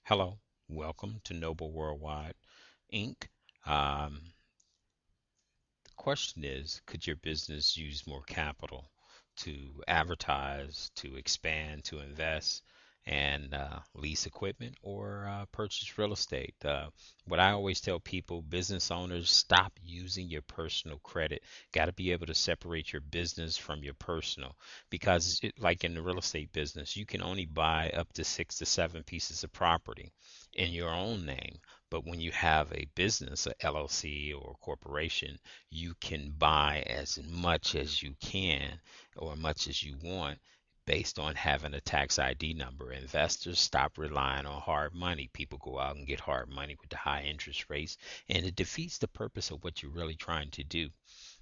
Hello, welcome to Noble Worldwide Inc. The question is, could your business use more capital to advertise, to expand, to invest, and lease equipment or purchase real estate? What I always tell people, business owners, stop using your personal credit. Got to be able to separate your business from your personal because, like in the real estate business, you can only buy up to 6 to 7 pieces of property in your own name. But when you have a business, a LLC or a corporation, you can buy as much as you can or much as you want based on having a tax ID number. Investors stop relying on hard money. People go out and get hard money with the high interest rates, and it defeats the purpose of what you're really trying to do.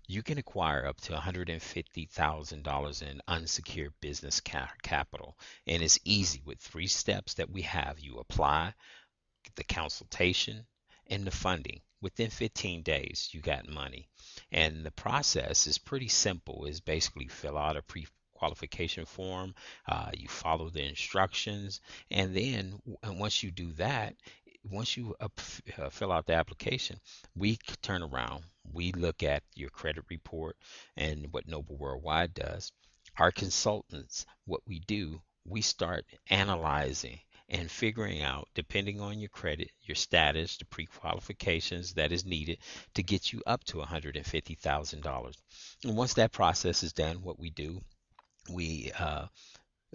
You can acquire up to $150,000 in unsecured business capital, and it's easy with 3 steps that we have. You apply, the consultation, and the funding. Within 15 days, you got money. And the process is pretty simple. It's basically fill out a pre-qualification form, you follow the instructions, and then once you do that, once you fill out the application, we turn around, we look at your credit report and what Noble Worldwide does. Our consultants, what we do, we start analyzing and figuring out, depending on your credit, your status, the pre-qualifications that is needed to get you up to $150,000. And once that process is done, what we do, we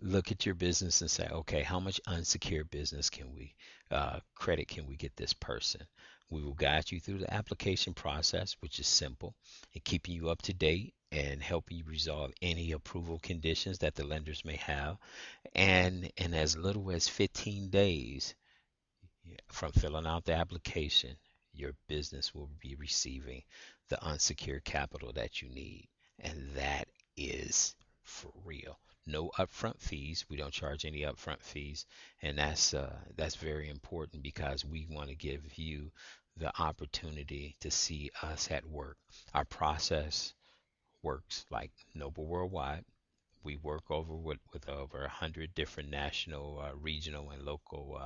look at your business and say, okay, how much unsecured business can we, credit can we get this person? We will guide you through the application process, which is simple, and keeping you up to date and helping you resolve any approval conditions that the lenders may have. And in as little as 15 days from filling out the application, your business will be receiving the unsecured capital that you need. And that is for real. No upfront fees. We don't charge any upfront fees, and that's very important because we want to give you the opportunity to see us at work. Our process works like Noble Worldwide. We work with over 100 different national, regional, and local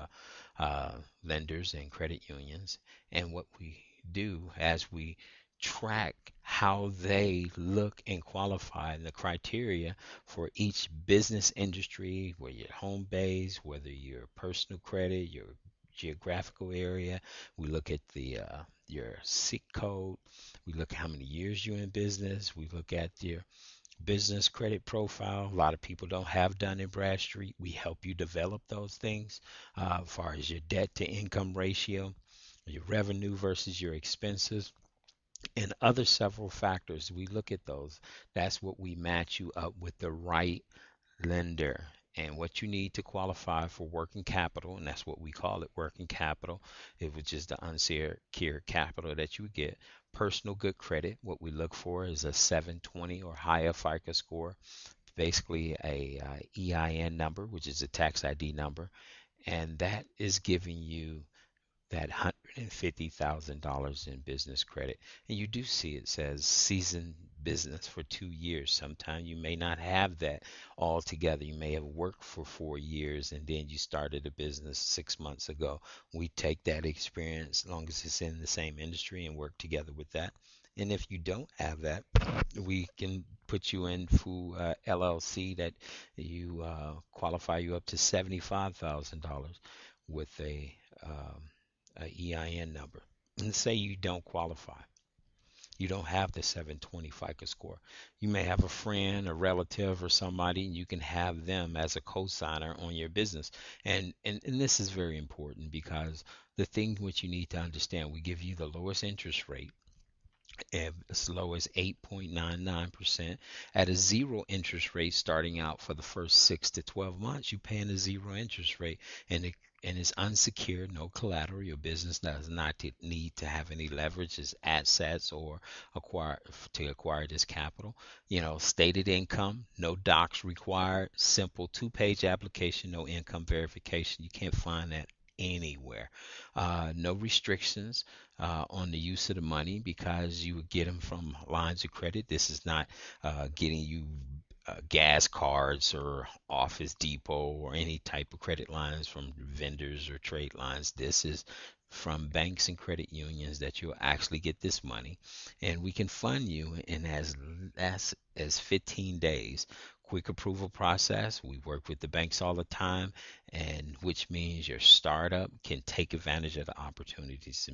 lenders and credit unions. And what we do as we track how they look and qualify and the criteria for each business industry, where your home base, whether your personal credit, your geographical area. We look at the your SIC code. We look at how many years you're in business. We look at your business credit profile. A lot of people don't have Dun and Bradstreet. We help you develop those things, as far as your debt to income ratio, your revenue versus your expenses, and other several factors. We look at those. That's what we match you up with the right lender. And what you need to qualify for working capital, and that's what we call it, working capital, which is the unsecured capital that you get. Personal good credit, what we look for is a 720 or higher FICO score, basically a EIN number, which is a tax ID number, and that is giving you that $150,000 in business credit. And you do see it says seasoned business for 2 years. Sometimes you may not have that all together. You may have worked for 4 years and then you started a business 6 months ago. We take that experience, as long as it's in the same industry, and work together with that. And if you don't have that, we can put you in for LLC that you qualify you up to $75,000 with a EIN number. And say you don't qualify. You don't have the 720 FICO score. You may have a friend, a relative, or somebody, and you can have them as a co-signer on your business. And this is very important because the thing which you need to understand, we give you the lowest interest rate as low as 8.99% at a zero interest rate starting out. For the first 6 to 12 months, you're paying a zero interest rate, and it's unsecured, no collateral. Your business does not need to have any leverage as assets or acquire this capital. Stated income, no docs required, simple 2-page application, no income verification. You can't find that anywhere. No restrictions on the use of the money because you would get them from lines of credit. This is not getting you gas cards or Office Depot or any type of credit lines from vendors or trade lines. This is from banks and credit unions that you'll actually get this money, and we can fund you in as 15 days. Quick approval process. We work with the banks all the time, and which means your startup can take advantage of the opportunities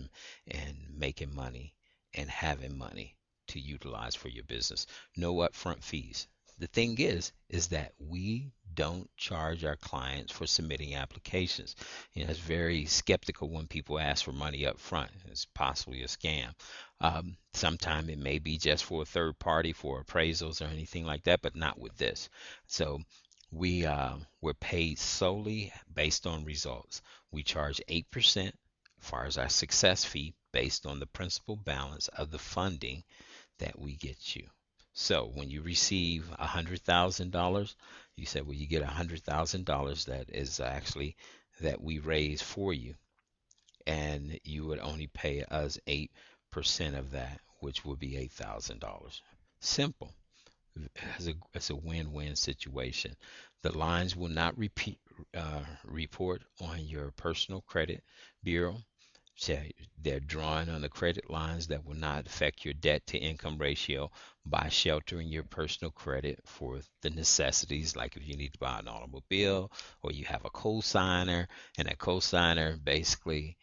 and making money and having money to utilize for your business. No upfront fees. The thing is that we don't charge our clients for submitting applications. It's very skeptical when people ask for money up front. It's possibly a scam. Sometimes it may be just for a third party for appraisals or anything like that, but not with this. So we're paid solely based on results. We charge 8% as far as our success fee based on the principal balance of the funding that we get you. So when you receive $100,000, you said, well, you get $100,000 that is actually that we raise for you, and you would only pay us 8% of that, which would be $8,000. Simple. It's a win-win situation. The lines will not report on your personal credit bureau. So they're drawing on the credit lines that will not affect your debt to income ratio by sheltering your personal credit for the necessities, like if you need to buy an automobile or you have a co-signer, and that co-signer basically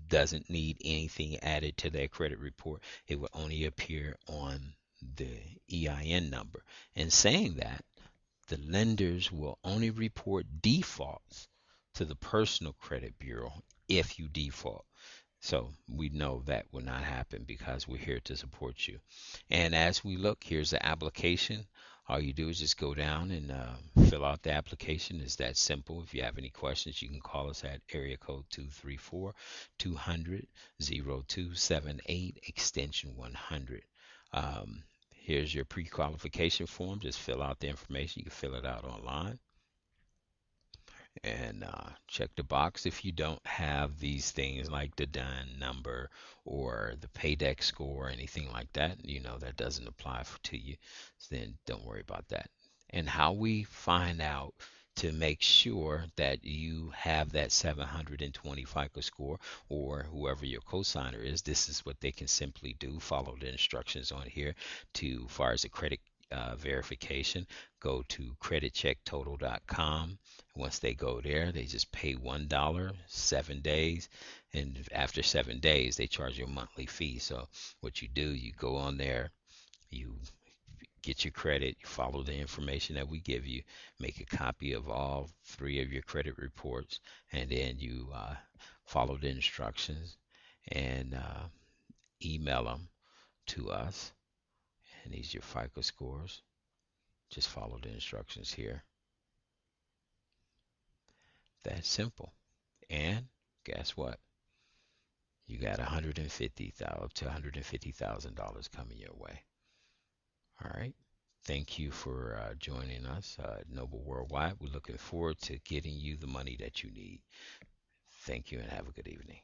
doesn't need anything added to their credit report. It will only appear on the EIN number. And saying that, the lenders will only report defaults to the personal credit bureau if you default. So we know that will not happen because we're here to support you. And as we look, here's the application. All you do is just go down and fill out the application. It's that simple. If you have any questions, you can call us at area code 234-200-0278, extension 100. Here's your pre-qualification form. Just fill out the information. You can fill it out online and check the box. If you don't have these things like the DUN number or the paydex score or anything like that, that doesn't apply to you, then don't worry about that. And how we find out to make sure that you have that 720 FICO score, or whoever your cosigner is, this is what they can simply do. Follow the instructions on here to, as far as the credit verification, go to creditchecktotal.com. Once they go there, they just pay $1, 7 days, and after 7 days, they charge you a monthly fee. So what you do, you go on there, you get your credit, you follow the information that we give you, make a copy of all three of your credit reports, and then you follow the instructions and email them to us. And these are your FICO scores. Just follow the instructions here. That's simple. And guess what? You got $150,000 up to $150,000 coming your way. All right. Thank you for joining us at Noble Worldwide. We're looking forward to getting you the money that you need. Thank you and have a good evening.